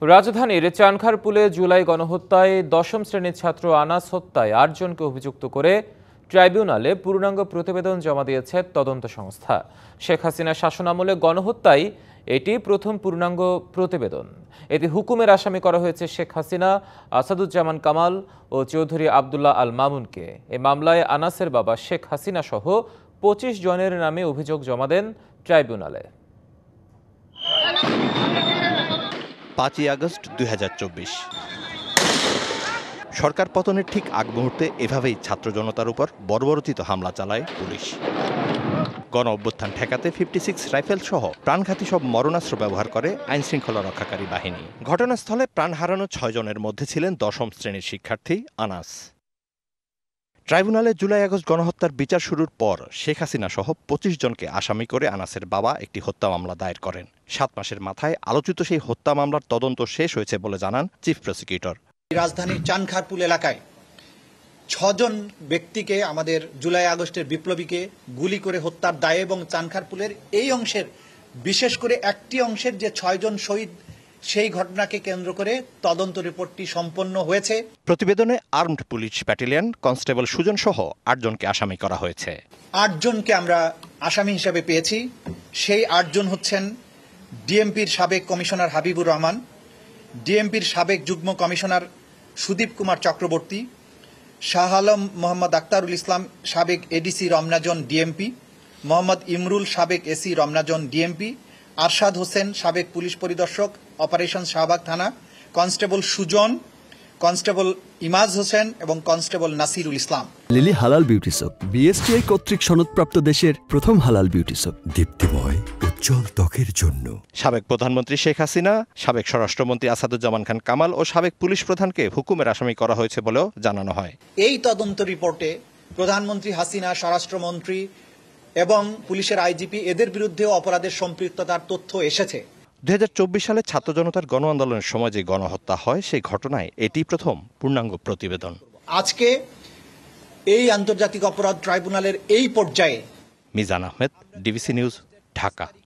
রাজধানীর চানখারপুলে জুলাই গণহত্যায় দশম শ্রেণীর ছাত্র আনাস হত্যায় ৮ জনকে অভিযুক্ত করে ট্রাইব্যুনালে পূর্ণাঙ্গ প্রতিবেদন জমা দিয়েছে তদন্ত সংস্থা। শেখ হাসিনা শাসনামলে গণহত্যায় এটি প্রথম পূর্ণাঙ্গ প্রতিবেদন। এতে হুকুমের আসামি করা হয়েছে শেখ হাসিনা, আসাদুজ্জামান কামাল ও চৌধুরী আবদুল্লাহ আল মামুনকে। এ মামলায় আনাসের বাবা শেখ হাসিনা সহ ২৫ জনের নামে অভিযোগ জমা দেন ট্রাইব্যুনালে। ৫ই আগস্ট ২০২৪ সরকার পতনের ঠিক আগ মুহূর্তে এভাবেই ছাত্র জনতার উপর বর্বরোচিত হামলা চালায় পুলিশ। গণ অভ্যুত্থান ঠেকাতে 56 রাইফেল সহ প্রাণঘাতী সব মরণাস্ত্র ব্যবহার করে আইনশৃঙ্খলা রক্ষাকারী বাহিনী। ঘটনাস্থলে প্রাণ হারানো ৬ জনের মধ্যে ছিলেন দশম শ্রেণীর শিক্ষার্থী আনাস। ট্রাইব্যুনালে জুলাই আগস্ট গণহত্যার বিচার শুরুর পর শেখ হাসিনা সহ ২৫ জনকে আসামি করে আনাসের বাবা একটি হত্যা মামলা দায়ের করেন। ৭ মাসের মাথায় আলোচিত সেই হত্যা মামলার তদন্ত শেষ হয়েছে বলে জানান চিফ প্রসিকিউটর। রাজধানীর চানখারপুল এলাকায় ৬ জন ব্যক্তিকে আমাদের জুলাই আগস্টের বিপ্লবীকে গুলি করে হত্যার দায়ে এবং চানখারপুলের এই অংশের বিশেষ করে একটি অংশের যে ৬ জন শহীদ সেই ঘটনাকে কেন্দ্র করে তদন্ত রিপোর্টটি সম্পন্ন হয়েছে। প্রতিবেদনে armed police battalion constable Sujon সহ ৮ জনকে আসামি করা হয়েছে। ৮ জনকে আমরা আসামি হিসেবে পেয়েছি। সেই ৮ জন হচ্ছেন ডিএমপির সাবেক কমিশনার হাবিবুর রহমান, ডিএমপির সাবেক যুগ্ম কমিশনার সুদীপ কুমার চক্রবর্তী, শাহ আলম মোহাম্মদ আক্তারুল ইসলাম সাবেক এডিসি রমনাজন ডিএমপি, মোহাম্মদ ইমরুল সাবেক এসি রমনাজন ডিএমপি, আরশাদ হোসেন সাবেক পুলিশ পরিদর্শক অপারেশন শাহবাগ থানা, কনস্টেবল সুজন, কনস্টেবল ইমাজ হোসেন এবং কনস্টেবল নাসিরুল ইসলাম। লিলি হালাল বিউটি সোপ, বিএসটিআই কর্তৃক সনদপ্রাপ্ত দেশের প্রথম হালাল বিউটি সোপ, দীপ্তিময় উজ্জ্বল ত্বকের জন্য। সাবেক প্রধানমন্ত্রী শেখ হাসিনা, সাবেক স্বরাষ্ট্রমন্ত্রী আসাদুজ্জামান খান কামাল ও সাবেক পুলিশ প্রধানকে হুকুমের আসামি করা হয়েছে বলেও জানানো হয়। এই তদন্ত রিপোর্টে প্রধানমন্ত্রী হাসিনা, স্বরাষ্ট্রমন্ত্রী এবং পুলিশের আইজিপি এদের বিরুদ্ধেও অপরাধের সম্পৃক্ততার তথ্য এসেছে। ২০২৪ সালে ছাত্র জনতার গণ আন্দোলনের সময় যে গণহত্যা হয় সেই ঘটনায় এটি প্রথম পূর্ণাঙ্গ প্রতিবেদন। আজকে এই আন্তর্জাতিক অপরাধ ট্রাইব্যুনালের এই পর্যায়ে মিজান আহমেদ, ডিবিসি নিউজ, ঢাকা।